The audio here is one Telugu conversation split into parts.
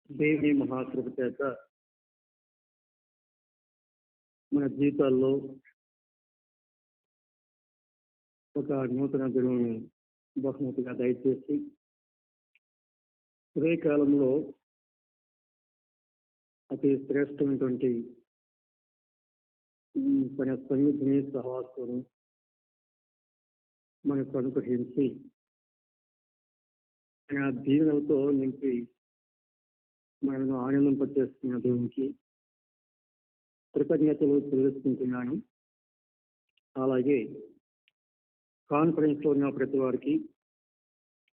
దేవుని మహాకృప చేత మన జీవితాల్లో ఒక నూతన దినమును బహుమతిగా దయచేసి ఇదే కాలంలో అతి శ్రేష్టమైనటువంటి మన సన్నిధిని సహవాసం మనకు అనుగ్రహించి ఆ దీవెనలతో నింపి మనను ఆనందింపచేస్తున్న దేవునికి కృతజ్ఞతలు తెలుసుకుంటున్నాను. అలాగే కాన్ఫరెన్స్ లో ఉన్న ప్రతి వారికి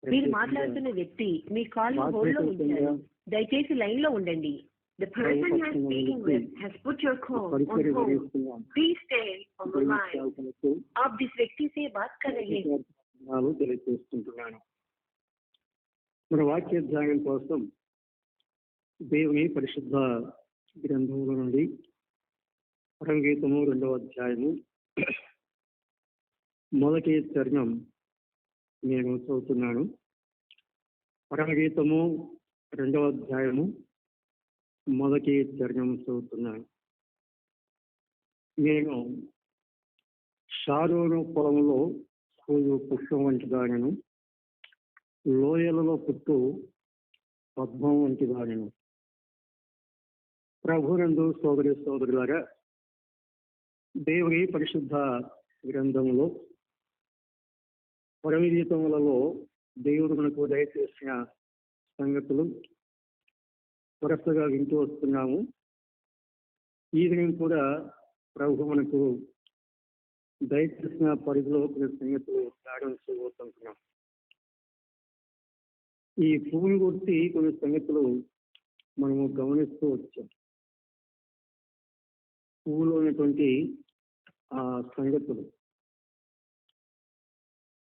మీరు మాట్లాడుతున్న వ్యక్తి మీ కాల్ హోల్డ్ లో ఉంచారు. దయచేసి లైన్ లో ఉండండి. The person you are speaking with has put your call on hold. Please stay on the line. आप जिस व्यक्ति से बात कर रहे हैं తెలియజేస్తుంటున్నాను. మన వాక్య ధ్యానం కోసం దేవుని పరిశుద్ధ గ్రంథముల నుండి పరమగీతము 2వ అధ్యాయము మొదటి చరణం నేను చదువుతున్నాను. పరమగీతము 2వ అధ్యాయము మొదటి చరణం చదువుతున్నాను. నేను షారోను పొలంలో పూలు పుష్పం వంటి దానిను, లోయలలో పుట్టు పద్మం వంటి దానిను. ప్రభునందు సోదరి సోదరులారా, దేవుని పరిశుద్ధ గ్రంథములో పరమగీతములలో దేవుడు మనకు దయచేసిన సంగతులు వరుసగా వింటూ వస్తున్నాము. ఈ దినం కూడా ప్రభు మనకు దయచేసిన పరిధిలో కొన్ని సంగతులు త్యాగం చేయబోతున్నాం. ఈ పువ్వుని గురించి కొన్ని సంగతులు మనము గమనిస్తూ వచ్చాం. పువ్వులో ఉన్నటువంటి ఆ సంగతులు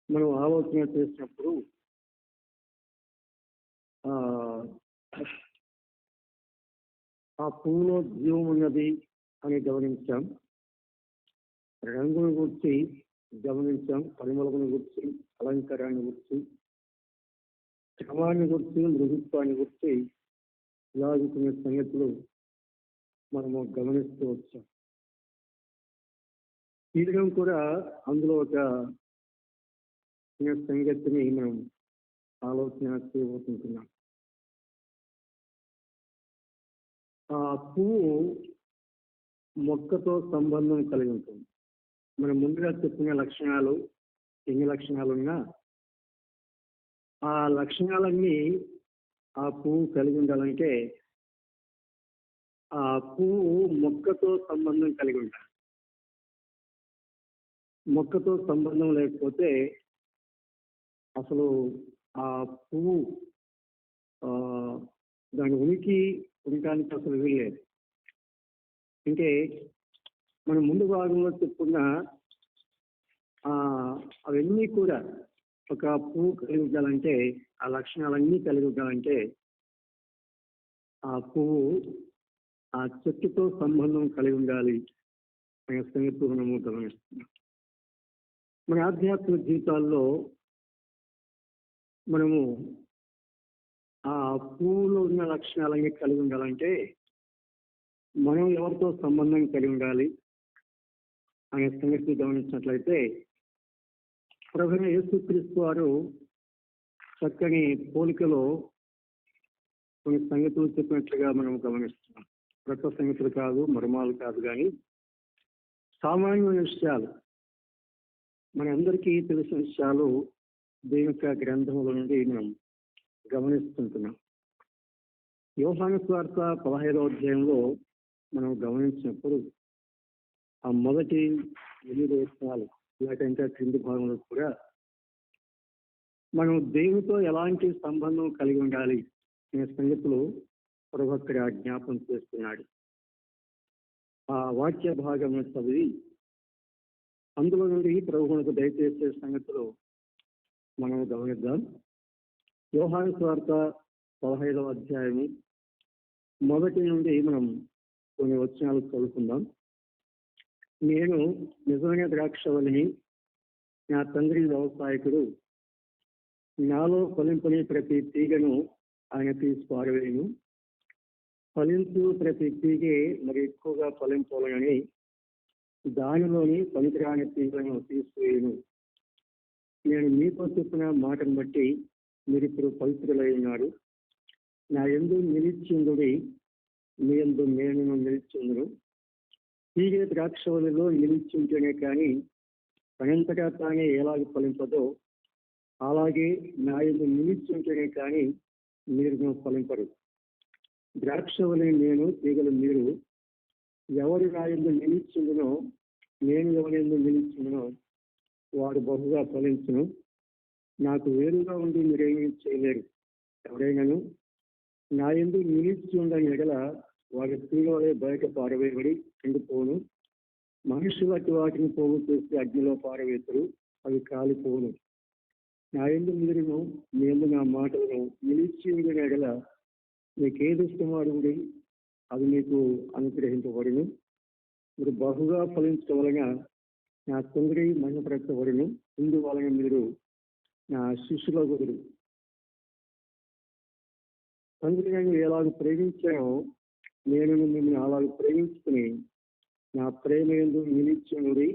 మనం ఆలోచన చేసినప్పుడు ఆ పువ్వులో జీవం ఉన్నది అని గమనించాం. రంగును గురించి గమనించాం, పరిమళమును గురించి, అలంకారాన్ని గురించి, క్రమాన్ని గురించి, మృదుత్వాన్ని గురించి ఇలాగే కొన్ని సంగతులు మనము గమనిస్తూ వచ్చాం. ఈ దినం కూడా అందులో ఒక సంగతిని మనం ఆలోచన చేయబోతుంటున్నాం. ఆ పువ్వు మొక్కతో సంబంధం కలిగి ఉంటుంది. మనం ముందుగా చెప్పిన లక్షణాలు ఎన్ని లక్షణాలున్నా ఆ లక్షణాలన్నీ ఆ పువ్వు కలిగి ఉండాలంటే ఆ పువ్వు మొక్కతో సంబంధం కలిగి ఉండాలి. మొక్కతో సంబంధం లేకపోతే అసలు ఆ పువ్వు దాని ఉనికి ఉండటానికి అసలు వీల్లేదు. అంటే మనం ముందు భాగంలో చెప్పుకున్న అవన్నీ కూడా ఒక పువ్వు కలిగి ఉండాలంటే, ఆ లక్షణాలన్నీ కలిగి ఉండాలంటే ఆ పువ్వు ఆ చెట్టుతో సంబంధం కలిగి ఉండాలి అనే సంగతి మనము గమనిస్తున్నాం. మన ఆధ్యాత్మిక జీవితాల్లో మనము ఆ పువ్వులో ఉన్న లక్షణాలన్నీ కలిగి ఉండాలంటే మనం ఎవరితో సంబంధం కలిగి ఉండాలి అనే సంగతి గమనించినట్లయితే ప్రభువైన యేసుక్రీస్తు వారు చక్కని పోలికలో కొన్ని సంగతులు చెప్పినట్లుగా మనం గమనిస్తున్నాం. కొత్త సంగతులు కాదు, మర్మాలు కాదు, కానీ సామాన్యమైన విషయాలు, మనందరికీ తెలిసిన విషయాలు దేవుని యొక్క గ్రంథముల నుండి మనం గమనిస్తుంటున్నాం. యోహాను సువార్త 15వ అధ్యాయంలో మనం గమనించినప్పుడు ఆ మొదటి 8 వచనాలు లేకంటే క్రింది భాగంలో కూడా మనం దేవునితో ఎలాంటి సంబంధం కలిగి ఉండాలి అనే సంగతులు ప్రభు అక్కడ జ్ఞాపం చేస్తున్నాడు. ఆ వాక్య భాగం చదివి అందులో నుండి ప్రభువునకు దయచేసే సంగతులు మనం గమనిద్దాం. యోహాను సువార్త 15వ అధ్యాయము మొదటి నుండి మనం కొన్ని వచనాలు చదువుకుందాం. నేను నిజమైన ద్రాక్షవల్లిని, నా తండ్రి వ్యవసాయకుడు. నాలో ఫలింపని ప్రతి తీగను ఆయన తీసి పారవేయును. ఫలించు ప్రతి తీగే మరి ఎక్కువగా ఫలించాలని దానిలోని పనికిరాని తీగలను తీసివేయను. నేను మీతో చెప్పిన మాటను బట్టి మీరు ఇప్పుడు పవిత్రులై ఉన్నారు. నా యందు నిలిచిందుడి, మీ యందు నేను నిలిచిందును. తీగే ద్రాక్షవల్లిలో నిలిచింటేనే కానీ పనంతటా తానే ఎలాగ ఫలింపదో అలాగే నా యందు నిలిచింటేనే కానీ మీరు ఫలింపరు. ద్రాక్షవల్లిని నేను, తీగలు మీరు. ఎవరు నా యందు నిలిచిందునో, నేను ఎవరి యందు నిలిచిందునో వాడు బహుగా ఫలించును. నాకు వేరుగా ఉండి మీరేమీ చేయలేరు. ఎవరైనాను నా యందు నిలిచి ఉండని ఎడల వాడి తీగ వలె బయట పారవేయబడి ఎండిపోను. మనుషులు అట్టి వాటిని పోగు చేసి అగ్నిలో పారవేతురు, అవి కాలిపోను. నా యందు మీరును, మీ యందు నా మాటలను నిలిచి ఉండని ఎడల మీకేది ఇష్టమో అడుగుడి, అది మీకు అనుగ్రహించబడును. మీరు బహుగా ఫలించడం వలన నా తండ్రి మహిమపరచబడును. ఇందువలన మీరు నా శిష్యులగుదురు. తండ్రి నన్ను ఎలాగ ప్రేమించానో నేను మిమ్మల్ని అలాగ ప్రేమించుకుని నా ప్రేమ యందు నిలిచినుడి.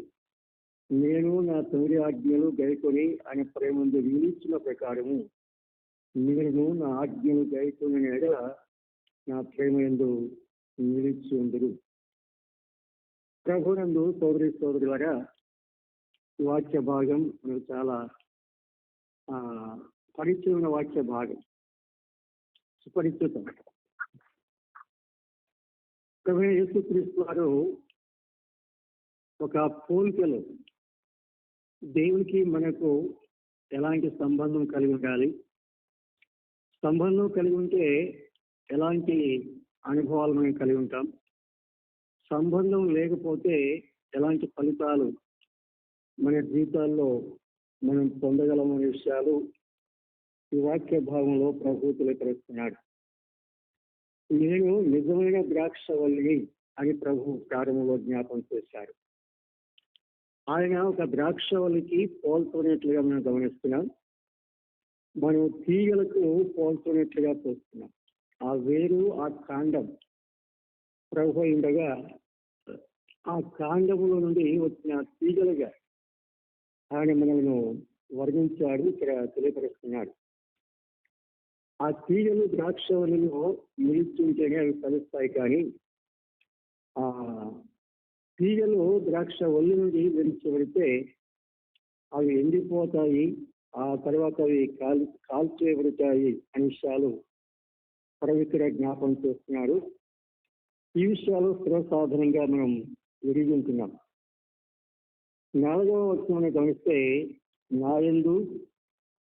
నేను నా తండ్రి ఆజ్ఞలు గైకొని ఆయన ప్రేమ యందు నిలిచిన ప్రకారము మీరును నా ఆజ్ఞలు గైకొని ఎడల నా ప్రేమ యందు నిలిచి ఉందురు. ప్రభునందు సోదరి సోదరులారా, వాక్య భాగం మనకు చాలా పరిచయమైన వాక్య భాగం, సుపరిచితం. ప్రభు యేసుక్రీస్తు వారు ఒక పోలికలో దేవునికి మనకు ఎలాంటి సంబంధం కలిగి ఉండాలి, సంబంధం కలిగి ఉంటే ఎలాంటి అనుభవాలు మనం కలిగి ఉంటాం, సంబంధం లేకపోతే ఎలాంటి ఫలితాలు మన జీవితాల్లో మనం పొందగలమనే విషయాలు ఈ వాక్య భాగంలో ప్రభు తెలియపరుస్తున్నాడు. నేను నిజమైన ద్రాక్షవల్లిని అని ప్రభు ప్రారంభంలో జ్ఞాపం చేశాడు. ఆయన ఒక ద్రాక్షవల్లికి పోల్చుకున్నట్లుగా మనం గమనిస్తున్నాం. మనం తీగలకు పోల్చుకున్నట్లుగా చూస్తున్నాం. ఆ వేరు, ఆ కాండం ప్రభు ఉండగా ఆ కాండముల నుండి వచ్చిన తీగలుగా ఆయన మనల్ని వర్ణించాడు, ఇక్కడ తెలియపరుస్తున్నాడు. ఆ తీగలు ద్రాక్షవల్లిలో నిలిచుంటేనే అవి ఫలిస్తాయి, కానీ ఆ తీగలు ద్రాక్షవల్లి నుండి విడిచిపెడితే అవి ఎండిపోతాయి, ఆ తర్వాత అవి కాల్చేయబడతాయి అనే విషయాలు ఇక్కడ జ్ఞాపం చేస్తున్నాడు. ఈ విషయాలు స్థిరసాధనంగా మనం ఎరిగి ఉంటున్నాం. 4వ వచనం గమనిస్తే, నా యందు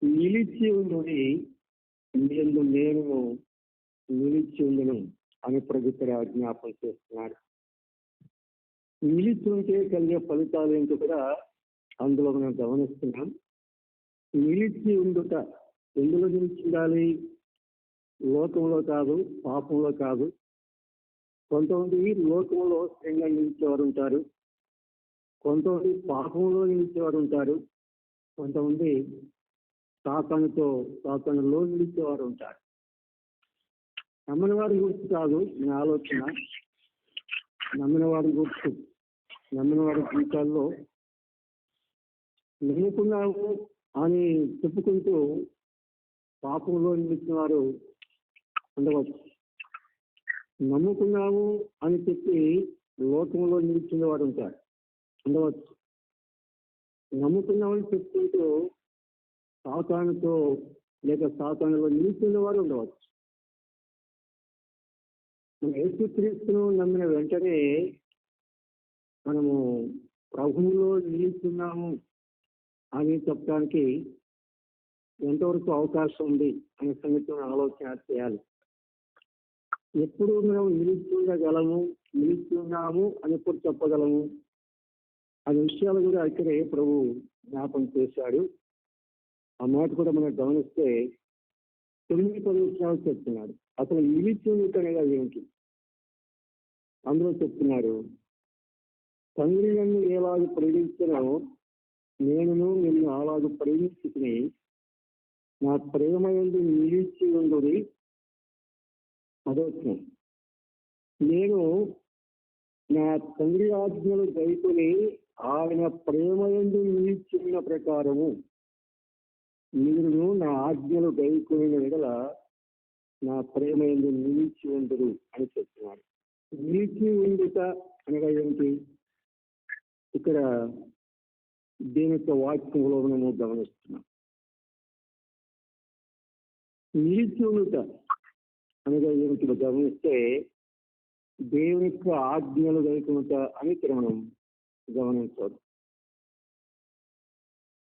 నిలిచి ఉండుడి, మీ యందు నేను నిలిచి ఉండును అని ఇక్కడ జ్ఞాపం చేస్తున్నాడు. నిలిచి ఉంటే కలిగే ఫలితాలు ఏంటో కూడా అందులో మనం గమనిస్తున్నాం. నిలిచి ఉండుట ఎందులో నిలిచి ఉండాలి? లోకంలో కాదు, పాపంలో కాదు. కొంతమంది లోకంలో స్థిరంగా నిలిచేవారు ఉంటారు, కొంతమంది పాపంలో నిలిచేవారు ఉంటారు, కొంతమంది సాతానులో నిలిచేవారు ఉంటారు. నమ్మిన వారి గురించి కాదు నా ఆలోచన, నమ్మిన వారి గురించి, నమ్మిన వారి జీవితాల్లో నమ్ముకున్నాము అని చెప్పుకుంటూ పాపంలో నిలిచిన వారు ఉండవచ్చు. నమ్ముకున్నాము అని చెప్పి లోకంలో నిలిచిన వారు ఉంటారు, ఉండవచ్చు. నమ్ముకున్నామని చెప్పుకుంటూ సాతానుతో లేక సాతానులో నిలిచిన వారు ఉండవచ్చు. మన యేసుక్రీస్తును నమ్మిన వెంటనే మనము ప్రభువులో నిలుస్తున్నాము అని చెప్పడానికి ఎంతవరకు అవకాశం ఉంది అనే సంగతిని ఆలోచన చేయాలి. ఎప్పుడు మనం నిలుస్తుండగలము, నిలుస్తున్నాము అని ఎప్పుడు చెప్పగలము అనే విషయాలు కూడా ఇక్కడే ప్రభు జ్ఞాపం చేశాడు. ఆ మాట కూడా మనం గమనిస్తే 9-10 విషయాలు చెప్తున్నాడు. అసలు నిలిచి అనేది ఏమిటి అందులో చెప్తున్నాడు. తండ్రి నన్ను ఎలాగ ప్రేమించినో నేనును నిన్ను అలాగ ప్రేమించుకుని నా ప్రేమ యందు నిలిచి ఉండుడి. అదొచ్చు. నేను నా తండ్రి ఆజ్ఞలు గైకొని ఆయన ప్రేమయందు నిలిచిన ప్రకారము మీరు నా ఆజ్ఞలు గైకొని ఎడల నా ప్రేమయందు నిలిచి ఉండరు అని చెప్తున్నాడు. నిలిచి ఉండుట అనగా ఏమిటి? ఇక్కడ దేని యొక్క వాక్యంలో మనము గమనిస్తున్నాం. నిలిచి ఉండుట అనగా ఏమిటి గమనిస్తే దేవుని యొక్క ఆజ్ఞలు గైకొనుట అని ఇక్కడ మనం గమనించాలి.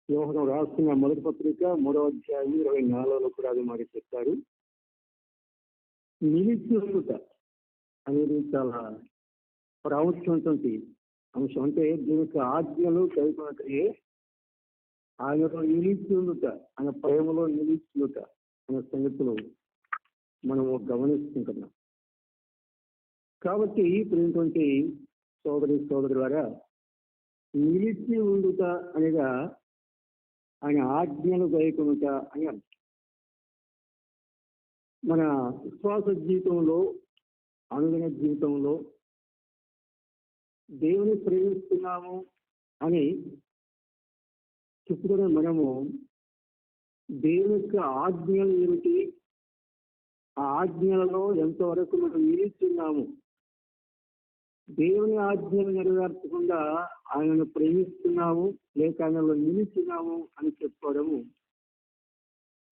యోహాను రాసిన మొదటి పత్రిక 3వ అధ్యాయం 24లో కూడా అది మాట చెప్తారు. నిలిచి ఉండుట అనేది చాలా ప్రాముఖ్యమైనటువంటి అంశం. అంటే దేవుని యొక్క ఆజ్ఞలు గైకొనుటయే ఆయనలో నిలిచి ఉండుట, ఆయన ప్రేమలో నిలిచి ఉండుట అనే సంగతులు మనము గమనిస్తుంటున్నాం. కాబట్టి ఇప్పుడేంటంటే సోదరి ద్వారా నిలిచి ఉండుట అనగా ఆయన ఆజ్ఞలు గైకొనుట అని అర్థం. మన విశ్వాస జీవితంలో, అనుదిన జీవితంలో దేవుని ప్రేమిస్తున్నాము అని చెప్పుకునే మనము దేవుని యొక్క ఆజ్ఞలు ఏమిటి, ఆ ఆజ్ఞలలో ఎంతవరకు మనం నిలిస్తున్నాము, దేవుని ఆజ్ఞలు నెరవేర్చకుండా ఆయనను ప్రేమిస్తున్నాము లేక ఆయనలో నిలుచున్నాము అని చెప్పుకోవడము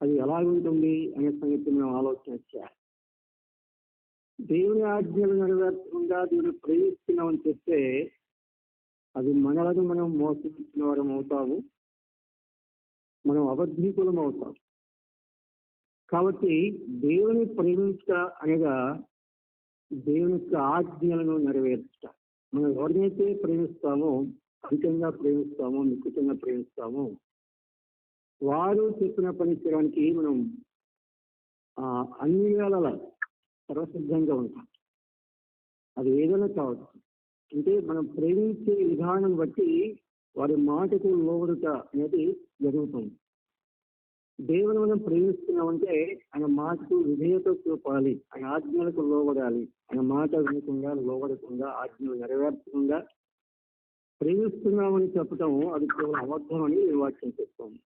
అది ఎలాగుంటుంది అనే సంగతి మనం ఆలోచన చేయాలి. దేవుని ఆజ్ఞలు నెరవేర్చకుండా దేవుని ప్రేమిస్తున్నామని చెప్తే అది మనలను మనం మోసగించిన వారం అవుతాము, మనం అబద్ధీకులం అవుతాం. కాబట్టి దేవుని ప్రేమించ అనగా దేవుని యొక్క ఆజ్ఞలను నెరవేర్చుట. మనం ఎవరినైతే ప్రేమిస్తామో, అధికంగా ప్రేమిస్తామో, నిశ్చితంగా ప్రేమిస్తామో వారు చెప్పిన పని చేయడానికి మనం అన్ని వేళలా సర్వసిద్ధంగా ఉంటాం. అది ఏదైనా కావచ్చు. అంటే మనం ప్రేమించే విధానం బట్టి వారి మాటకు లోబడుట అనేది జరుగుతుంది. దేవుని మనం ప్రేమిస్తున్నామంటే ఆయన మాటకు విధేయత చూపాలి, ఆయన ఆజ్ఞలకు లోబడాలి. ఆయన మాట వినకుండా, లోబడకుండా, ఆజ్ఞలు నెరవేర్చకుండా ప్రేమిస్తున్నామని చెప్పటం అది కేవలం అబద్ధం అని వాక్యం చెప్తాము.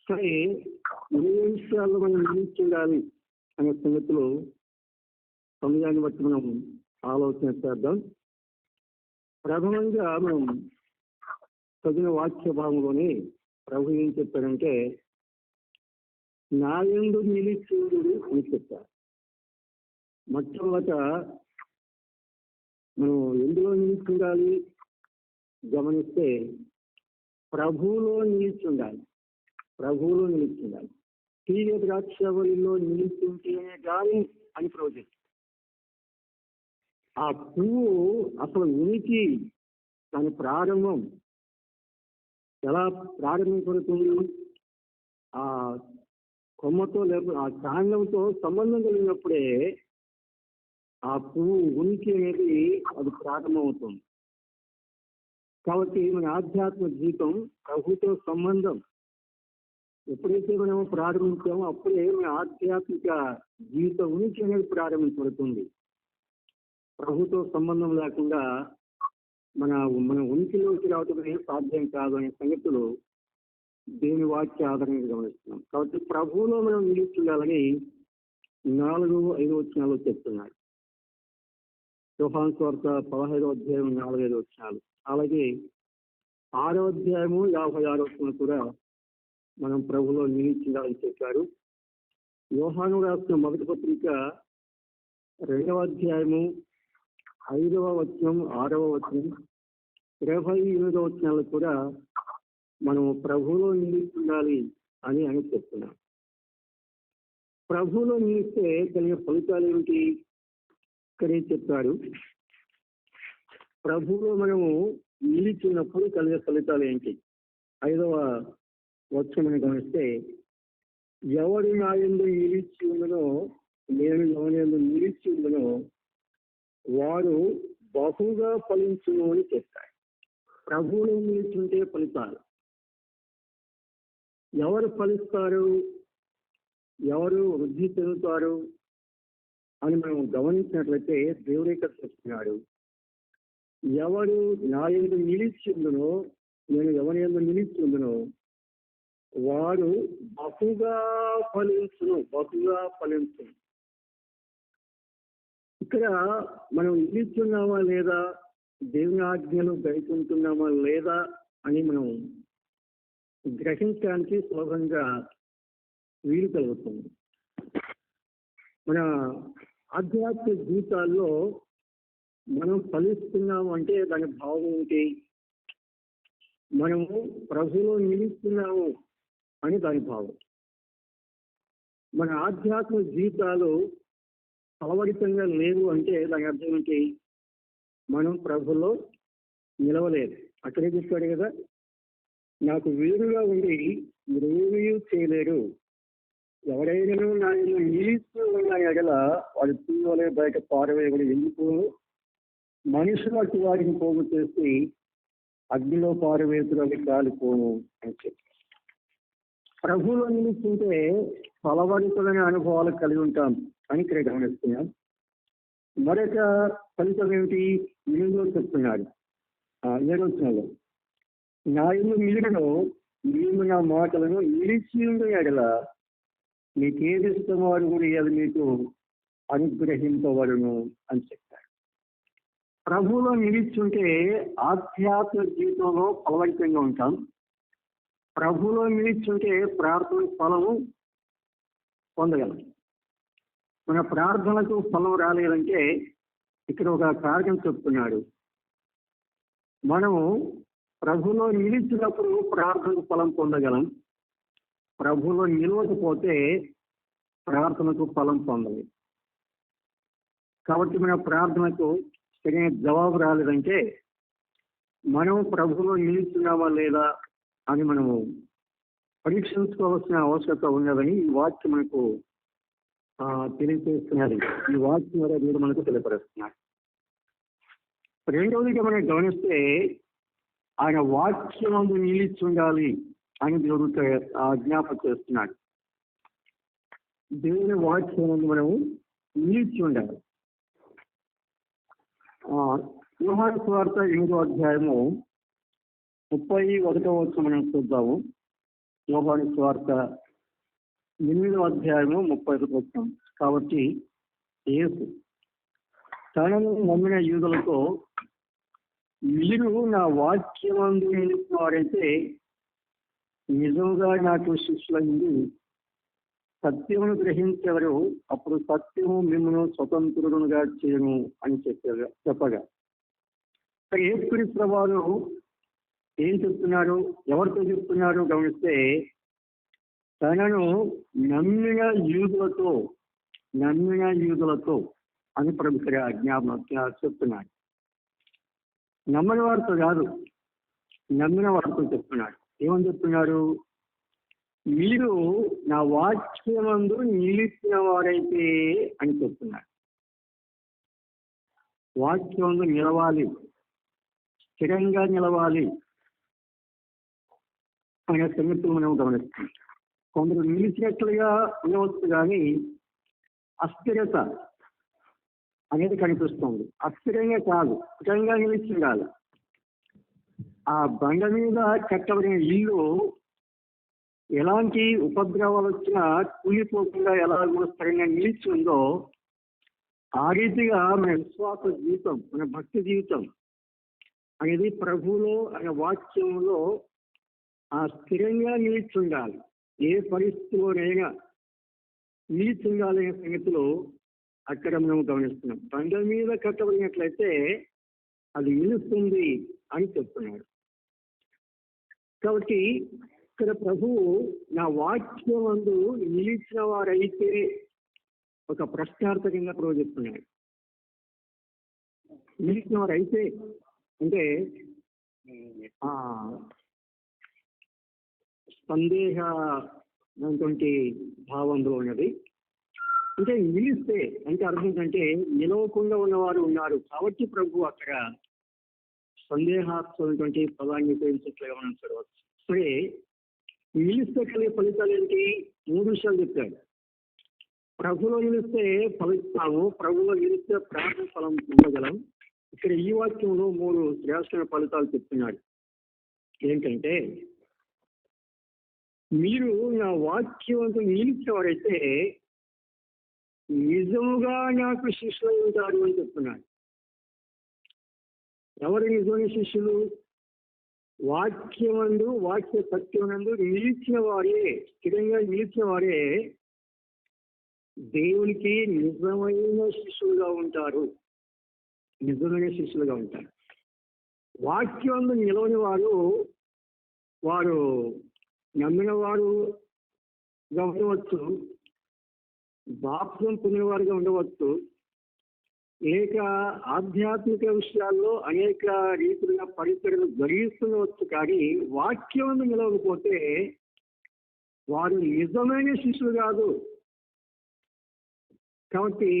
సరే, ఏ విషయాల్లో మనం నిలిచిండాలి అనే సంగతులు సమయాన్ని బట్టి మనం ఆలోచన చేద్దాం. ప్రథమంగా మనం చదివిన వాక్య భాగంలోనే ప్రభు ఏం చెప్పారంటే నా యందు నిలిచుండు అని చెప్పారు. మొట్టమొదట మనం ఎందులో నిలిచుండాలి గమనిస్తే ప్రభువులో నిలిచుండాలి. ప్రభువులో నిలిచుండాలి. తీగ ద్రాక్షవల్లిలో నిలిచుంటేనే గాని అని ప్రభు. ఆ పువ్వు అసలు ఉనికి దాని ప్రారంభం ఎలా ప్రారంభించబడుతుంది? ఆ కొమ్మతో లేకపోతే ఆ కాండంతో సంబంధం కలిగినప్పుడే ఆ పువ్వు ఉనికి అనేది అది ప్రారంభమవుతుంది. కాబట్టి మన ఆధ్యాత్మిక జీవితం ప్రభుతో సంబంధం ఎప్పుడైతే మనం ప్రారంభించామో అప్పుడే మన ఆధ్యాత్మిక జీవిత ఉనికి అనేది ప్రారంభించబడుతుంది. ప్రభుతో సంబంధం లేకుండా మన ఉనికిలోకి రావటం అనేది సాధ్యం కాదు అనే సంగతులు దేవుని వాక్య ఆధారంగా గమనిస్తున్నాం. కాబట్టి ప్రభువులో మనం నిలుచుండాలని 4-5 వచనాలు చెప్తున్నాడు. యోహాను సువార్త 15వ అధ్యాయం 4-5 వచనాలు, అలాగే 6వ అధ్యాయము 56వ వచనం కూడా మనం ప్రభువులో నిలిచిండాలని చెప్పారు. యోహాను రాసిన మొదటి పత్రిక 2వ అధ్యాయము 5వ వచనం, 6వ వచనం, 28వ వచనాలు కూడా మనము ప్రభువులో నిలిచిండాలి అని చెప్తున్నాం. ప్రభువులో నిలిస్తే కలిగే ఫలితాలు ఏమిటి ఇక్కడే చెప్పాడు. ప్రభువులో మనము నిలిచినప్పుడు కలిగే ఫలితాలు ఏంటి? 5వ వచనం గమనిస్తే ఎవడు నా యందు నిలిచి ఉండనో నేను ఎవరి యందు నిలిచి ఉండనో వారు బహుగా ఫలించును అని చెప్తారు. ప్రభువులో నిలిచుంటే ఫలితాలు. ఎవరు ఫలిస్తారు, ఎవరు వృద్ధి చెందుతారు అని మనం గమనించినట్లయితే దేవుడు ఇక్కడ చెప్తున్నాడు, ఎవరు నా యందు నిలిచి ఉండునో, నేను ఎవరి యందు నిలిచి ఉండునో వాడు బహుగా ఫలించును. ఇక్కడ మనం నిలిచున్నామా లేదా, దేవుని ఆజ్ఞలు గైకుంటున్నామా లేదా అని మనం గ్రహించడానికి సులభంగా వీలు కలుగుతుంది. మన ఆధ్యాత్మిక జీవితాల్లో మనం ఫలిస్తున్నాము అంటే దాని భావం ఏంటి? మనము ప్రభువులో నిలుస్తున్నాము అని దాని భావం. మన ఆధ్యాత్మిక జీవితాలు ఫలవరితంగా లేవు అంటే దాని అర్థం ఏంటి? మనం ప్రభులో నిలవలేదు. అక్కడే చెప్పాడు కదా, నాకు వేరుగా ఉండి మీరేమీ చేయలేరు, ఎవరైనా నా నిలిస్తూ ఉన్న ఎడల వాడు తీయలే బయట పారవేయబడి, ఎందుకు మనుషులు అటు వారిని పోగు చేసి అగ్నిలో పారవేతులు అవి కాలిపోను అని చెప్పి ప్రభువులో నిలుస్తుంటే ఫలవరితమైన అనుభవాలు కలిగి ఉంటాం అని ఇక్కడ గమనిస్తున్నాం. మరొక ఫలితం ఏమిటి? ఎనిమిదిలో చెప్తున్నాడు, 7వ వచనంలో, నా ఇల్లు మిగిలినో నీవు నా మాటలను నిలిచి ఉండే ఎడల మీకేది ఇష్టమో అని కూడా అది మీకు అనుగ్రహింపబడును అని చెప్పారు. ప్రభువులో నిలిచుంటే ఆధ్యాత్మిక జీవితంలో ఫలవంతంగా ఉంటాం. ప్రభువులో నిలిచుంటే ప్రార్థన ఫలము పొందగలం. మన ప్రార్థనకు ఫలం రాలేదంటే ఇక్కడ ఒక కారణం చెప్తున్నాడు. మనము ప్రభువులో నిలిచినప్పుడు ప్రార్థనకు ఫలం పొందగలం, ప్రభువులో నిలవకపోతే ప్రార్థనకు ఫలం పొందలేదు. కాబట్టి మన ప్రార్థనకు సరైన జవాబు రాలేదంటే మనం ప్రభువులో నిలుస్తున్నామా లేదా అని మనము పరీక్షించుకోవాల్సిన అవసరత ఉన్నదని ఈ వాక్యం మనకు తెలియజేస్తున్నది. ఈ వాక్యం ద్వారా దేవుడు మనకు తెలియపరుస్తున్నాడు. రెండవదిగా మనం గమనిస్తే ఆయన వాక్యం నిలిచి ఉండాలి అని దేవుడు జ్ఞాపకం చేస్తున్నాడు. దేవుని వాక్యం మనము నిలిచి ఉండాలి. యోహాను సువార్త 8వ అధ్యాయము 31వ వచనం మనం చూద్దాము. యోహాను సువార్త 8వ అధ్యాయము 31వ వచనం. కాబట్టి యేసు తనను నమ్మిన యూదులతో, మీరు నా వాక్యమందు నిలిచిన వారైతే నిజంగా నాకు శిష్యులైంది సత్యమును గ్రహించేవారు, అప్పుడు సత్యము మిమ్మల్ని స్వతంత్రుడుగా చేయను అని చెప్పగా యేసుక్రీస్తు వారు ఏం చెప్తున్నారు, ఎవరితో చెప్తున్నారు గమనిస్తే, తనను నమ్మిన యూదులతో అని ప్రభుత్వ జ్ఞాపకం చెప్తున్నాడు. నమ్మని వారితో కాదు, నమ్మిన వారితో చెప్తున్నాడు. ఏమని చెప్తున్నారు? మీరు నా వాక్యమందు నిలిచిన వారైతే అని చెప్తున్నారు. వాక్యమందు నిలవాలి, స్థిరంగా నిలవాలి అనే సంగతి మనం గమనిస్తాం. కొందరు నిలిచినట్లుగా ఉండవచ్చు కానీ అస్థిరత అనేది కనిపిస్తుంది. అస్థిరంగా కాదు, స్థిరంగా నిలిచి ఉండాలి. ఆ బండ మీద కట్టబడిన ఇల్లు ఎలాంటి ఉపద్రవాలు వచ్చినా కూలిపోకుండా ఎలా కూడా స్థిరంగా నిలిచి ఉందో, ఆ రీతిగా మన విశ్వాస జీవితం, మన భక్తి జీవితం అనేది ప్రభువులో, ఆయన వాక్యంలో స్థిరంగా నిలిచి ఉండాలి. ఏ పరిస్థితిలోనైనా నిలిచి ఉండాలి అనే సంగతిలో అక్కడ మనం గమనిస్తున్నాం. బండ మీద కట్టబడినట్లయితే అది నిలుస్తుంది అని చెప్తున్నాడు. కాబట్టి ఇక్కడ ప్రభువు నా వాక్యమందు నిలిచిన వారైతే ఒక ప్రశ్నార్థకంగా ప్రభు చెప్తున్నాడు. నిలిచిన వారైతే అంటే సందేహమైనటువంటి భావంలో ఉన్నది. అంటే నిలిస్తే అంటే అర్థం ఏంటంటే నిలవకుండా ఉన్నవారు ఉన్నారు కాబట్టి ప్రభు అక్కడ సందేహాత్మకమైనటువంటి పదాన్ని ఉపయోగించట్లుగా మనం చూడవచ్చు. సరే, నిలిస్తే కలిగే ఫలితాలు ఏంటి? 3 విషయాలు చెప్పాడు. ప్రభులో నిలిస్తే ఫలిస్తాము, ప్రభులో నిలిస్తే ప్రార్థన ఫలం పొందగలం. ఇక్కడ ఈ వాక్యంలో 3 శ్రేష్టమైన ఫలితాలు చెప్తున్నాడు. ఏంటంటే, మీరు నా వాక్యం అంతా నిలిచేవారైతే నిజముగా నాకు శిష్యులు ఉంటారు అని చెప్తున్నాడు. ఎవరు నిజమైన శిష్యులు? వాక్యమందు, వాక్య సత్యమందు నిలిచిన వారే, స్థిరంగా నిలిచిన వారే దేవునికి నిజమైన శిష్యులుగా ఉంటారు. నిజమైన శిష్యులుగా ఉంటారు. వాక్యం నిలవని వారు నమ్మిన వారుగా ఉండవచ్చు, బాప్సం పొందిన వారుగా ఉండవచ్చు, లేక ఆధ్యాత్మిక విషయాల్లో అనేక రీతులుగా పరిచర్యలు జరిగిస్తుండవచ్చు. కానీ వాక్యం నిలవకపోతే వారు నిజమైన శిష్యులు కాదు. కాబట్టి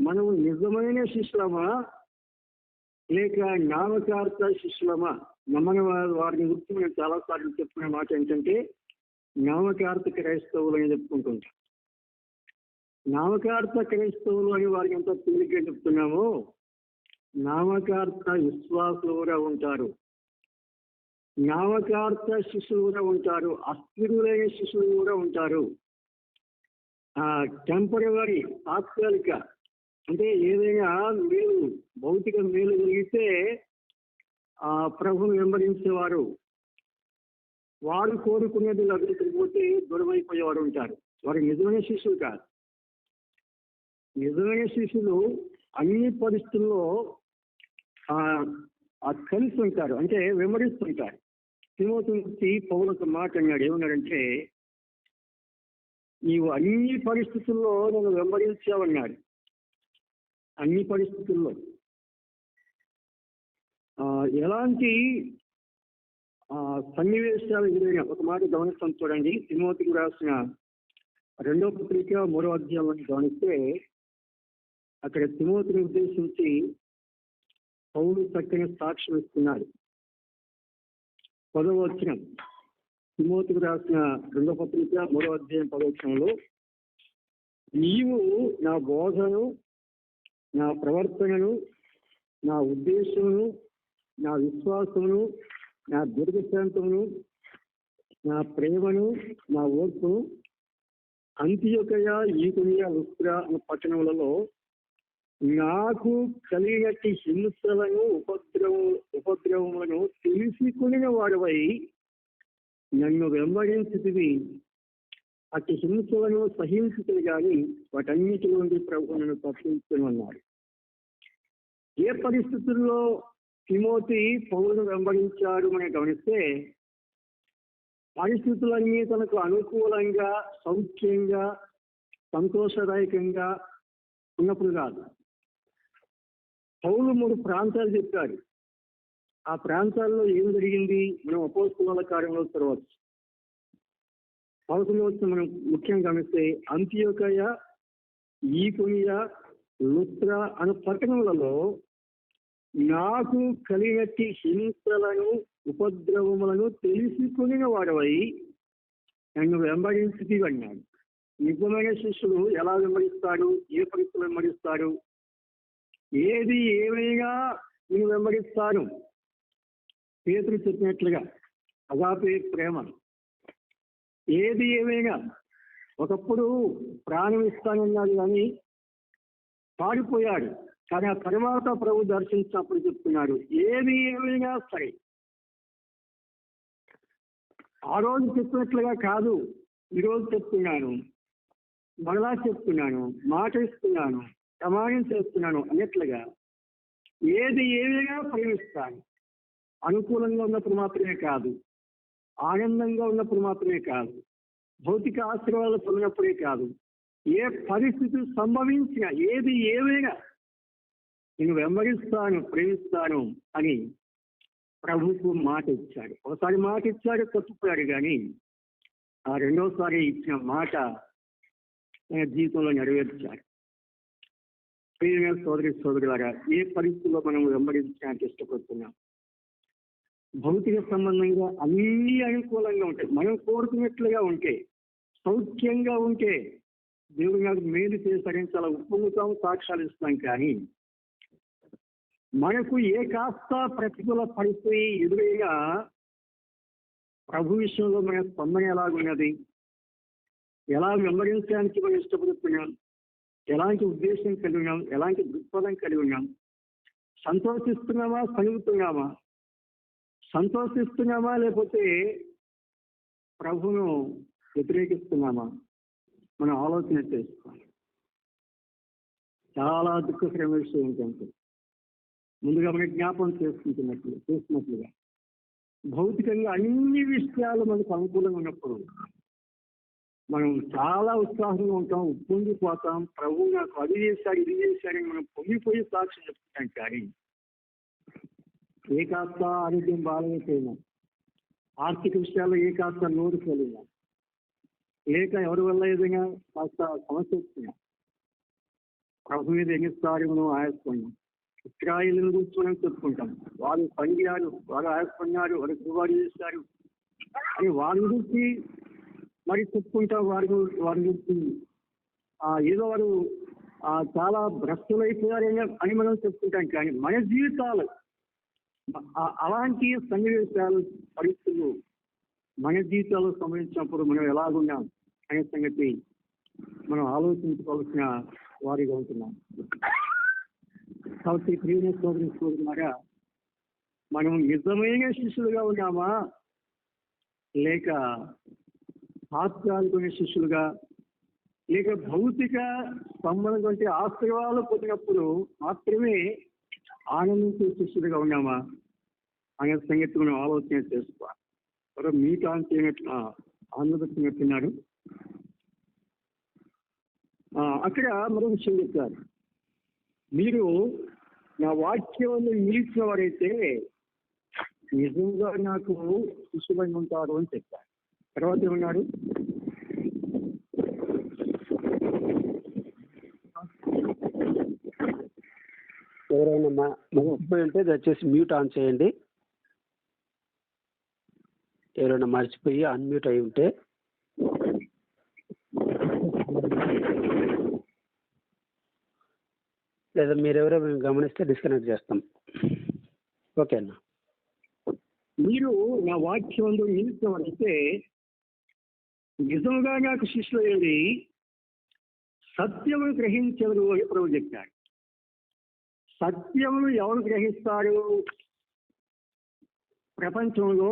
మనము నిజమైన శిష్యులమా లేక నామకార్థ శిష్యులమా? నమ్మని వారిని గురించి నేను చాలాసార్లు చెప్పుకునే మాట ఏంటంటే, నామకార్థ క్రైస్తవులు అని చెప్పుకుంటుంటాం. నామకార్థ క్రైస్తవులు అని వారికి ఎంత తేలిగ్గా చెప్తున్నామో, నామకార్థ విశ్వాసులు కూడా ఉంటారు, నామకార్థ శిష్యులు కూడా ఉంటారు, అస్థిరులైన శిష్యులు కూడా ఉంటారు. టెంపరవరీ, తాత్కాలిక, అంటే ఏదైనా మేలు, భౌతిక మేలు కలిగితే ప్రభువును వెంబడించేవారు, వారు కోరుకునేది లభించకపోతే దూరమైపోయేవారు ఉంటారు. వారు నిజమైన శిష్యులు కాదు. నిజమైన శిష్యులు అన్ని పరిస్థితుల్లో కలిసి ఉంటారు, అంటే వెంబడిస్తుంటారు. తిమోతికి పౌలు ఒక మాట అన్నాడు. ఏమన్నాడంటే, నీవు అన్ని పరిస్థితుల్లో నన్ను వెంబడించావన్నాడు. అన్ని పరిస్థితుల్లో ఎలాంటి సన్నివేశాలు ఎదురైనా ఒక మాట గమనిస్తాం. చూడండి, తిమోతికి రాసిన 2వ పత్రిక 3వ అధ్యాయాన్ని గమనిస్తే, అక్కడ తిమోతిని ఉద్దేశించి పౌలు చక్కని సాక్ష్యం ఇస్తున్నాడు. 10వ వచనం, తిమోతికి రాసిన 2వ పత్రిక 3వ అధ్యాయం 10వ వచనంలో, నీవు నా బోధను, నా ప్రవర్తనను, నా ఉద్దేశమును, నా విశ్వాసమును, నా దీర్ఘశాంతమును, నా ప్రేమను, నా ఓర్పును అంతియొకయ, ఈకొనియ, లుస్త్ర అనే పట్టణములలో నాకు కలిగినట్టి హింసలను, ఉపద్రవములను తెలుసుకుని వాడవై నన్ను వెంబడించితివి. అట్టి హింసలను సహించుతుంది కానీ వాటన్నిటి నుండి ప్రభు నన్ను తప్పించను అన్నాడు. ఏ పరిస్థితుల్లో తిమోతి పౌలును వెంబడించాడు అని గమనిస్తే, పరిస్థితులన్నీ తనకు అనుకూలంగా, సౌఖ్యంగా, సంతోషదాయకంగా ఉన్నప్పుడు కాదు. పౌలు 3 ప్రాంతాలు చెప్పాడు. ఆ ప్రాంతాల్లో ఏం జరిగింది మనం అపోస్తలుల కార్యంలో చూడవచ్చు. 11వ వచనం మనం ముఖ్యంగా గమనిస్తే, అంతియొకయ, ఈకొనియ, లుస్త్ర అనే పట్టణములలో నాకు కలిగినట్టి హింసలను, ఉపద్రవములను తెలుసుకుని వాడవై నన్ను వెంబడించితివి అన్నాడు. నిజమైన శిష్యులు ఎలా వెంబడిస్తాడు? ఏ పరిస్థితులు వెంబడిస్తాడు? ఏది ఏమైనా నేను వెంబడిస్తాను. పేతురు చెప్పినట్లుగా అగాపే ప్రేమ. ఏది ఏమైనా, ఒకప్పుడు ప్రాణం ఇస్తానన్నాడు కానీ పారిపోయాడు. కానీ ఆ తర్వాత ప్రభు దర్శించినప్పుడు చెప్తున్నాడు, ఏది ఏమైనా సరే. ఆ రోజు చెప్పినట్లుగా కాదు, ఈరోజు చెప్తున్నాను, మరలా చెప్తున్నాను, మాట ఇస్తున్నాను, ప్రమాణం చేస్తున్నాను అన్నట్లుగా ఏది ఏమైనా ప్రేమిస్తాను. అనుకూలంగా ఉన్నప్పుడు మాత్రమే కాదు, ఆనందంగా ఉన్నప్పుడు మాత్రమే కాదు, భౌతిక ఆశీర్వాదాలు పొందినప్పుడే కాదు, ఏ పరిస్థితి సంభవించినా, ఏది ఏమైనా నేను వెంబడిస్తాను, ప్రేమిస్తాను అని ప్రభుకు మాట ఇచ్చాడు. ఒకసారి మాట ఇచ్చాడు, తప్పిపోయాడు. కానీ ఆ రెండోసారి ఇచ్చిన మాట ఆయన జీవితంలో నెరవేర్చాడు. ప్రియమైన సోదరి సోదరులారా, ఏ పరిస్థితుల్లో మనం వెంబడించడానికి ఇష్టపడుతున్నాం? భౌతిక సంబంధంగా అన్ని అనుకూలంగా ఉంటాయి, మనం కోరుకున్నట్లుగా ఉంటే, సౌఖ్యంగా ఉంటే, దేవుడు నాకు మేలు చేశారని చాలా ఉప్పొంగుతాం, సాక్ష్యాలు ఇస్తాం. కానీ మనకు ఏ కాస్త ప్రతికూల పరిస్థితి ఎదురైనా ప్రభు విషయంలో మన స్పందన ఎలాగున్నది, ఎలా వెంబడించడానికి మనం ఇష్టపడుతున్నాం, ఎలాంటి ఉద్దేశం కలిగి ఉన్నాం, ఎలాంటి దృక్పథం కలిగి ఉన్నాం, సంతోషిస్తున్నామా, కలుగుతున్నామా, సంతోషిస్తున్నామా లేకపోతే ప్రభువును వ్యతిరేకిస్తున్నామా, మనం ఆలోచన చేసుకోవాలి. చాలా దుఃఖకరమైన విషయం ఏంటంటే ముందుగా మనం జ్ఞాపకం చేసినట్లుగా భౌతికంగా అన్ని విషయాలు మనకు అనుకూలంగా ఉన్నప్పుడు మనం చాలా ఉత్సాహంగా ఉంటాం, ఉప్పొంగిపోతాం. ప్రభువు నాకు అది చేశాడు, ఇది చేశాడని మనం పొంగిపోయి సాక్షి చెప్తాం. కానీ ఏ కాస్త ఆరోగ్యం బాగాలేకపోయినా, ఆర్థిక విషయాల్లో ఏ కాస్త నోరు కలిగినా, లేక ఎవరి వల్ల ఏదైనా కాస్త సమస్య వచ్చినా ప్రభు మీద ఎన్నిసారి మనం ఆయాసపడినాం. ఇస్రాయేలును గురించి మనం చెప్పుకుంటాం. వారు పండియారు, వారు ఆయాసపడినారు, వారు దిగుబడి చేశారు అని వారి గురించి మరి చెప్పుకుంటాం. వారి గురించి ఏదో వారు చాలా భ్రష్టులైపోయారని అని మనం చెప్పుకుంటాం. కానీ మన జీవితాలు అలాంటి సన్నివేశాలు, పరిస్థితులు మన జీవితాల్లో సంబంధించినప్పుడు మనం ఎలాగున్నాం అనే సంగతి మనం ఆలోచించుకోవాల్సిన వారిగా ఉంటున్నాం. కాబట్టి ప్రియమైన సోదరులారా, మనం నిజమైన శిష్యులుగా ఉన్నామా లేక తాత్కాలికమైన శిష్యులుగా, లేక భౌతిక సంబంధం వంటి ఆశ్రయాలు పొందినప్పుడు మాత్రమే ఆనందించే శిష్యులుగా ఉన్నామా అనే సంగతి మనం ఆలోచన చేసుకోవాలి. ఎవరో మీకు ఆనందపడుతున్నట్టున్నారు. అక్కడ మరో విషయం చెప్పారు, మీరు నా వాక్యంలో నిలిచిన వారైతే నిజంగా నాకు శిష్యులై ఉంటారు అని చెప్పారు. తర్వాత ఏమన్నారు? ఎవరైనా మర్చిపోయి ఉంటే దయచేసి మ్యూట్ ఆన్ చేయండి. ఎవరైనా మర్చిపోయి అన్మ్యూట్ అయి ఉంటే లేదా మీరెవరో మేము గమనిస్తే డిస్కనెక్ట్ చేస్తాం. ఓకే అన్న. మీరు నా వాక్యంలో నిలిచినవారైతే నిజంగా నాకు శిష్యులయ్యేది సత్యమును గ్రహించెవరు అని ప్రభు చెప్పాడు. సత్యమును ఎవరు గ్రహిస్తారు? ప్రపంచంలో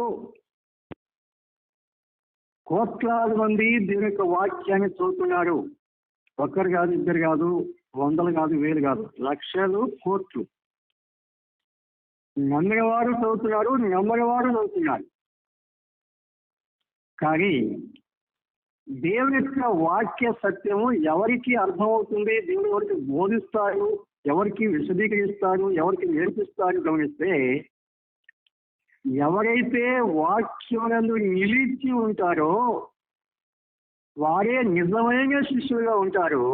కోట్లాది మంది దేవుని యొక్క వాక్యాన్ని చదువుతున్నారు. ఒక్కరు కాదు, ఇద్దరు కాదు, వందలు కాదు, వేలు కాదు, లక్షలు, కోట్లు. నమ్మినవారు చదువుతున్నారు, నమ్మనివారు చదువుతున్నారు. కానీ దేవుని యొక్క వాక్య సత్యము ఎవరికి అర్థమవుతుంది, దేవుడు ఎవరికి బోధిస్తారు, ఎవరికి విశదీకరిస్తారు, ఎవరికి నేర్పిస్తారు గమనిస్తే, ఎవరైతే వాక్యమునందు నిలిచి ఉంటారో వారే నిజమైన శిష్యులుగా ఉంటారు.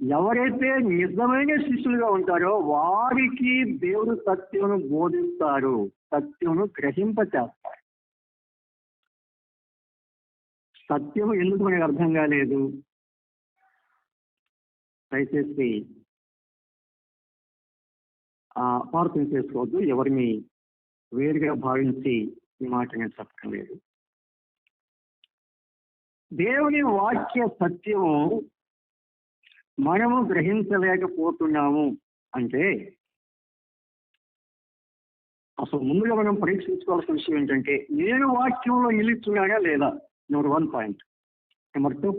ఎవరైతే నిజమైన శిష్యులుగా ఉంటారో వారికి దేవుడు సత్యమును బోధిస్తారు, సత్యమును గ్రహింపచేస్తారు. సత్యము ఎందుకు మనకు అర్థం కాలేదు? దయచేసి అపార్థం చేసుకోవద్దు. ఎవరిని వేరుగా భావించి ఈ మాట నేను చెప్పడం లేదు. దేవుని వాక్య సత్యము మనము గ్రహించలేకపోతున్నాము అంటే అసలు ముందుగా మనం పరీక్షించుకోవాల్సిన విషయం ఏంటంటే, నేను వాక్యంలో నిలుచున్నానా లేదా? Number 1 point. నెంబర్ 2,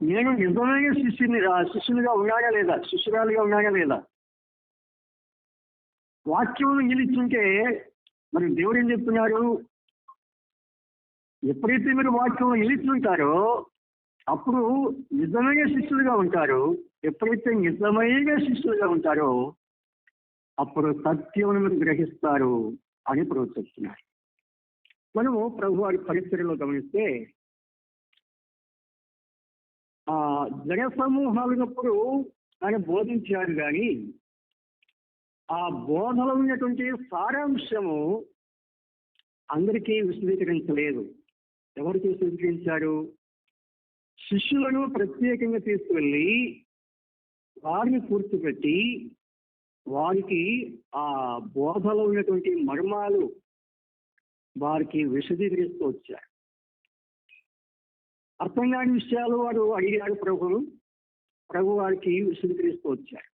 నేను నిజమైన శిష్యునిగా ఉన్నానా లేదా, శిష్యురాలుగా ఉన్నానా లేదా? వాక్యంలో నిలిచుంటే మరి దేవుడు ఏం చెప్తున్నారు? ఎప్పుడైతే మీరు వాక్యంలో నిలిచుంటారో అప్పుడు నిజమైన శిష్యులుగా ఉంటారు. ఎప్పుడైతే నిజమైన శిష్యులుగా ఉంటారో అప్పుడు సత్యమును మీరు గ్రహిస్తారు అని ప్రభు చెప్తున్నారు. మనము ప్రభు వారి పరిచర్యలో గమనిస్తే జన సమూహాలున్నప్పుడు ఆయన బోధించారు. కానీ ఆ బోధలో ఉన్నటువంటి సారాంశము అందరికీ విశదీకరించలేదు. ఎవరికి విశదీకరించారు? శిష్యులను ప్రత్యేకంగా తీసుకువెళ్ళి వారిని కూర్చోబెట్టి వారికి ఆ బోధలో ఉన్నటువంటి మర్మాలు వారికి విశదీకరిస్తూ వచ్చారు. అర్థం కాని విషయాలు వాడు అడిగాడు ప్రభు వారికి విశదీకరిస్తూ వచ్చారు.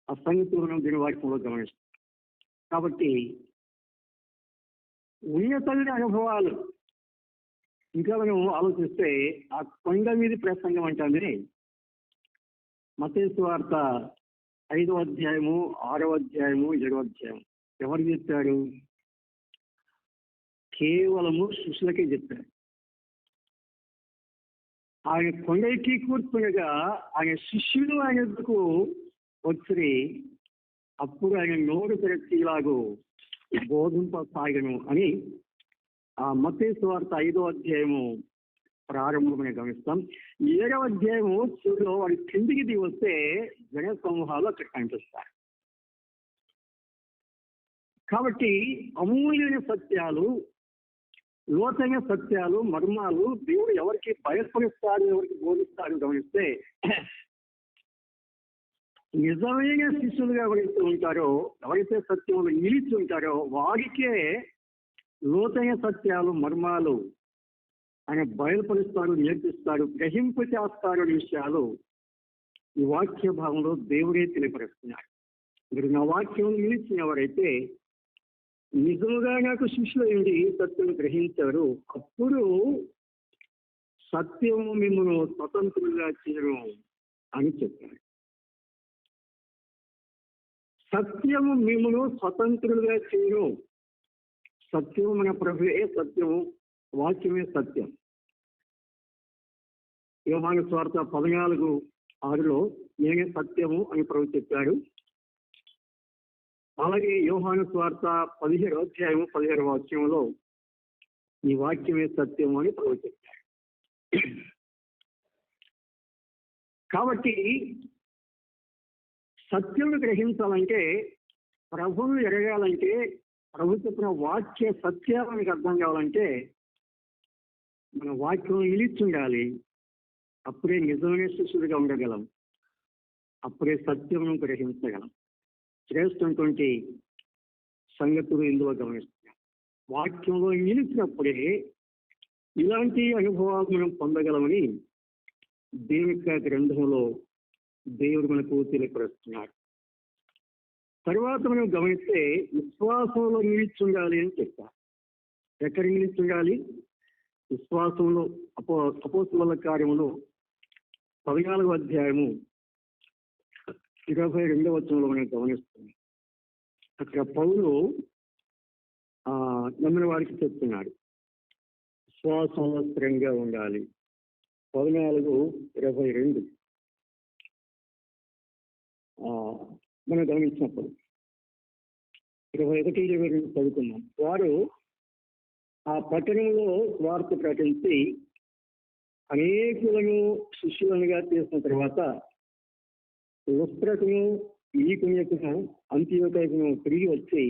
ఆ సంగతులు మనం దీని వాక్యంలో గమనిస్తాం. కాబట్టి ఉన్నతమైన అనుభవాలు ఇంకా మనం ఆలోచిస్తే ఆ కొండ మీద ప్రసంగం అంటే మత్తయి సువార్త 5వ అధ్యాయము 6వ అధ్యాయము 7వ అధ్యాయం ఎవరు చెప్పాడు? కేవలము శిష్యులకే చెప్పాడు. ఆయన కొండ ఎక్కి కూర్చుండగా ఆయన శిష్యులు ఆయన ఎదుకు వచ్చి అప్పుడు ఆయన నోరు తెరచి ఇలాగూ బోధింపసాగను అని ఆ మత్తయి సువార్త 5వ అధ్యాయము ప్రారంభమని గమనిస్తాం. 7వ అధ్యాయము చివరిలో వాడి కిందికి దిగి వస్తే జన సమూహాలు అక్కడ కనిపిస్తారు. కాబట్టి అమూల్యమైన సత్యాలు, లోతైన సత్యాలు, మర్మాలు దేవుడు ఎవరికి బయలుపరుస్తాడు, ఎవరికి బోధిస్తాడు గమనిస్తే నిజమైన శిష్యులుగా ఎవరైతే ఉంటారో, ఎవరైతే సత్యంలో నిలిచి ఉంటారో వారికే లోతైన సత్యాలు, మర్మాలు ఆయన బయలుపరుస్తాడు, నేర్పిస్తాడు, గ్రహింపు చేస్తాడు అనే విషయాలు ఈ వాక్య భాగంలో దేవుడే తెలియపరుస్తున్నాడు. మీరు నా వాక్యం నిలిచిన ఎవరైతే నిజముగా నాకు శిష్యులు ఏంటి సత్యం గ్రహించారు, అప్పుడు సత్యము మిమ్మల్ని స్వతంత్రులుగా చేయరు అని చెప్పాడు. సత్యము మిమ్మల్ని స్వతంత్రులుగా చేయరు. సత్యము మన ప్రభువే సత్యము, వాక్యమే సత్యం. యోహాను సువార్త 14:6 నేనే సత్యము అని ప్రభు చెప్పాడు. అలాగే యోహాను సువార్త 17వ అధ్యాయము 17వ వాక్యంలో ఈ వాక్యమే సత్యము అని ప్రభు చెప్పాడు. కాబట్టి సత్యమును గ్రహించాలంటే, ప్రభువును ఎరగాలంటే, ప్రభు చెప్పిన వాక్య సత్యాలు మనకు అర్థం కావాలంటే మన వాక్యం నిలిచి ఉండాలి. అప్పుడే నిజమైన శిష్యుడిగా ఉండగలం, అప్పుడే సత్యమును గ్రహించగలం. శ్రేష్టమైనటువంటి సంగతులు ఇందులో గమనిస్తున్నాం. వాక్యంలో నిలిచినప్పుడే ఇలాంటి అనుభవాలు మనం పొందగలమని దేవుని యొక్క గ్రంథంలో దేవుడు మనకు తెలియపరుస్తున్నాడు. తర్వాత మనం గమనిస్తే విశ్వాసంలో నిలిచి ఉండాలి అని చెప్పారు. ఎక్కడ నిలిచి ఉండాలి? విశ్వాసంలో. అపోస్తలుల కార్యములో 14వ అధ్యాయము 22వ వచనంలో మనం గమనిస్తున్నాం. అక్కడ పౌలు నమ్మిన వారికి చెప్తున్నాడు, విశ్వాసంలో స్థిరంగా ఉండాలి. 14:22 మనం గమనించినప్పుడు 21-22 చదువుకున్నాం. వారు ఆ పట్టణంలో వార్త ప్రకటించి అనేకులను శిష్యులనుగా చేసిన తర్వాత లుస్త్రకును, ఈకొనియకును, అంతియోకయకును తిరిగి వచ్చి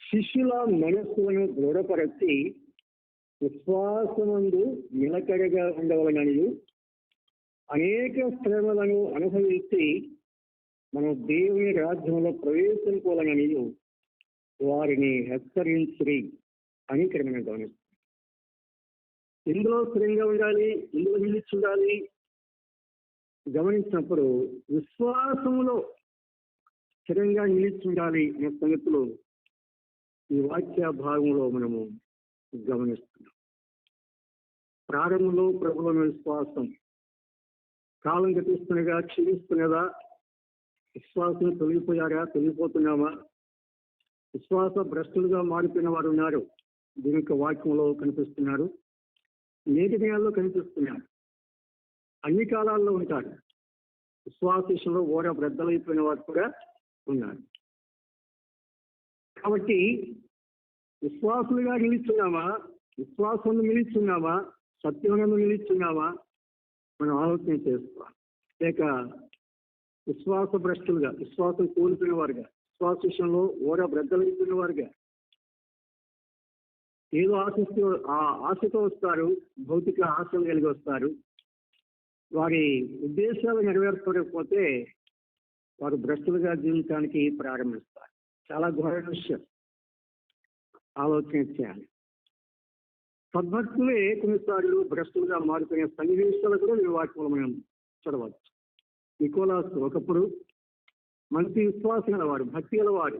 శిష్యుల మనస్సులను దృఢపరచి విశ్వాసమందు నిలకడగా ఉండవలనని అనేక శ్రమలను అనుభవించి మన దేవుని రాజ్యంలో ప్రవేశించాలని వారిని హెచ్చరించి అని ఇక్కడ మనం గమనిస్తాం. ఇందులో స్థిరంగా ఉండాలి, ఇందులో నిలిచి ఉండాలి. గమనించినప్పుడు విశ్వాసంలో స్థిరంగా నిలిచి ఉండాలి అనే సంగతులు ఈ వాక్య భాగంలో మనము గమనిస్తున్నాం. ప్రారంభంలో ప్రభువుల విశ్వాసం కాలం గతిస్తున్నగా క్షీణిస్తున్నదా? విశ్వాసం తొలగిపోయారా? తొలగిపోతున్నామా? విశ్వాస భ్రష్టులుగా మారిపోయిన వారు ఉన్నారు. దీని యొక్క వాక్యంలో కనిపిస్తున్నారు, నేటి దినాల్లో కనిపిస్తున్నారు, అన్ని కాలాల్లో ఉంటారు. విశ్వాస విషయంలో ఓడ బ్రద్దలైపోయిన వారు కూడా ఉన్నారు. కాబట్టి విశ్వాసులుగా నిలుచున్నామా? విశ్వాసంలో నిలుచున్నామా? సత్యమునందు నిలుచున్నామా? మనం ఆలోచన చేసుకోవాలి. లేక విశ్వాస భ్రష్టులుగా, విశ్వాసం కోల్పోయిన వారుగా, విశ్వాస విషయంలో ఓడ బ్రద్దలైపోయిన వారుగా ఏదో ఆశతో వస్తారు, భౌతిక ఆశలు కలిగి వస్తారు. వారి ఉద్దేశాలు నెరవేర్చకపోతే వారు భ్రష్టులుగా జీవించడానికి ప్రారంభిస్తారు. చాలా ఘోర విషయం, ఆలోచన చేయాలి. సద్భక్తులే కొన్నిసార్లు భ్రష్టులుగా మారిపోయిన సన్నివేశాలు కూడా ఈ వాక్యంలో మనం చూడవచ్చు. నికోలాస్ ఒకప్పుడు మంచి విశ్వాసం గలవాడు, భక్తి గలవాడు,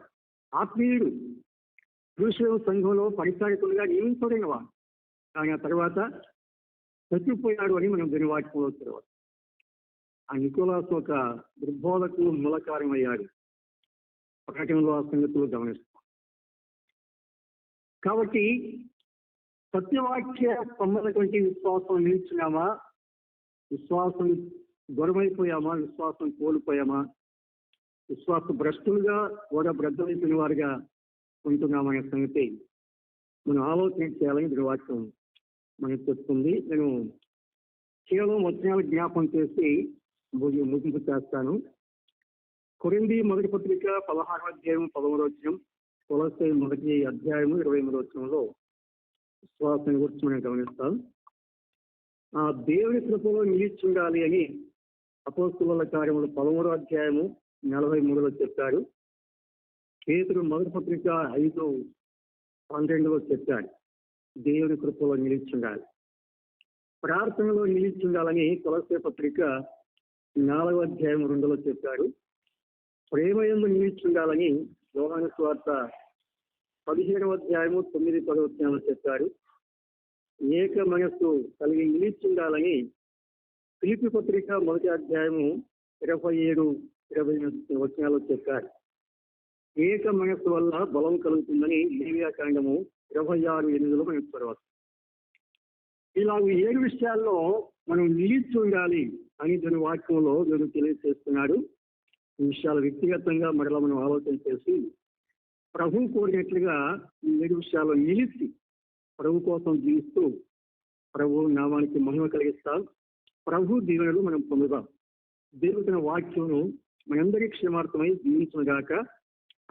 ఆత్మీయుడు, క్రీస్తు సంఘంలో పరిచారకులుగా నియమించబడిన వాడు. కానీ ఆ తర్వాత చచ్చిపోయాడు అని మనం దీని వాక్యంలో చూడవచ్చు. ఆ నికోలాస్ ఒక దుర్బోధకు మూలకారమయ్యాడు. ప్రకటనలో ఆ సంగతులు గమనిస్తాం. కాబట్టి సత్యవాక్య సంబంధటువంటి విశ్వాసం నిలిచినామా, విశ్వాసం దూరమైపోయామా, విశ్వాసం కోల్పోయామా, విశ్వాస భ్రష్టులుగా కూడా భ్రద్దమైపోయిన వారుగా ఉంటున్నామనే సంగతి మనం ఆలోచన చేయాలని దీని వాక్యం మనకు చెప్తుంది. నేను కేవలం వచనాలు జ్ఞాపం చేసి ముగింపు చేస్తాను. కొరింథీ మొదటి పత్రిక 16వ అధ్యాయం 11వ వచనం, కొలొస్సై మొదటి అధ్యాయము 23వ వచనంలో విశ్వాసం గురించి మనం గమనిస్తాం. ఆ దేవుని కృపలో నిలిచి ఉండాలి అని అపోస్తలుల కార్యములు 13వ అధ్యాయము 43లో చెప్పారు. పేతురు మొదటి పత్రిక 5:12లో చెప్పాడు దేవుని కృపలో నిలిచి ఉండాలి. ప్రార్థనలో నిలిచి ఉండాలని కొలొస్సై పత్రిక 4వ అధ్యాయం 2లో చెప్పాడు. ప్రేమయందు నిలిచి ఉండాలని యోహాను సువార్త 17వ అధ్యాయము 9-10 వచనాలు చెప్పారు. ఏక మనస్సు కలిగి నిలిచి ఉండాలని ఫిలిప్పీ పత్రిక మొదటి అధ్యాయము 27-28 వచనాలు చెప్పారు. ఏక మనస్సు వల్ల బలం కలుగుతుందని లేవియా కాండము 26:8లో మనం చూడవచ్చు. ఇలా 7 విషయాల్లో మనం నిలిచి ఉండాలి అని దాని వాక్యంలో దేవుడు తెలియజేస్తున్నాడు. ఈ విషయాలు వ్యక్తిగతంగా మరలా మనం ఆలోచన చేసి ప్రభు కోరినట్లుగా ఈ 7 విషయాల్లో నిలిచి ప్రభు కోసం జీవిస్తూ ప్రభు నామానికి మహిమ కలిగిస్తాం. ప్రభు దీవెనలు మనం పొందుదాం. దేవుని వాక్యం మనందరి క్షేమార్థమై జీవించుగాక.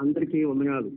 అందరికీ వందనాలు.